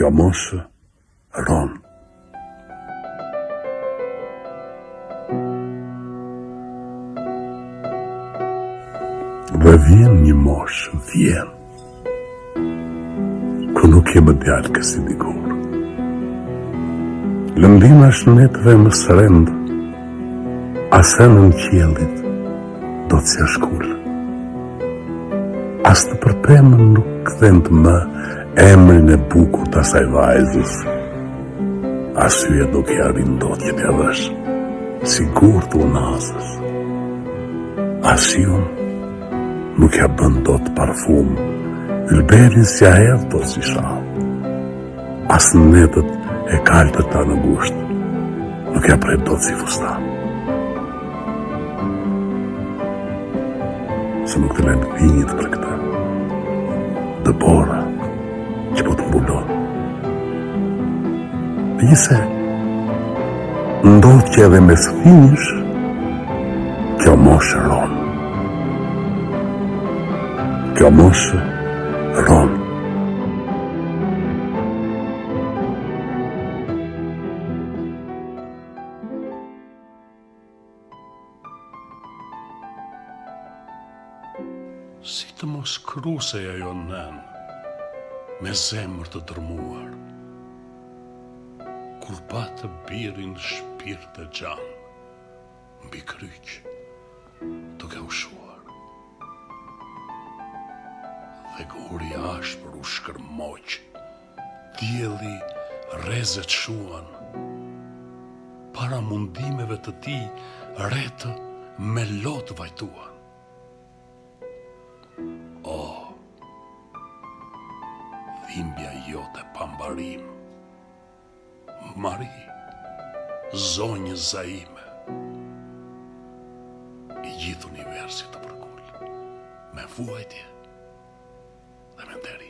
Kjo moshë ron. Dhe vjen një moshë, vjen, ku nuk je më djalë kësi dikur. Lëndima shnetëve më sërendë, asenën qjellit do të s'ja shkullë. As të përpemën nuk këthend më emrin e bukut asaj vajzës. Asyje do kja rindotje t'ja vësh, sigur të unazës. Asyon nuk ja bën dot parfum, ylberin s'ja hedh do si shall. As në netët e kaltët ta në gusht, nuk ja pret dot si fustan. Se nuk të lënë vinjit për këta, dhe bora që po të mbulon. Dhe njëse, ndodh që edhe me sfinjësh, kjo moshë ron. Kjo moshë ron. Si të mos krusej ajo nën, me zemër të dërmuar, kur patë birin shpirt e gjan, mbi kryq, duke u shuar. Dhe guri ashpër u shkërmoq, dielli rrezet shuan, para mundimeve të tij retë me lot vajtuan. Dhimbja jote pambarim, Mari, zonjë zaime, i gjithë universit të përkull, me vuajtje dhe me nderi.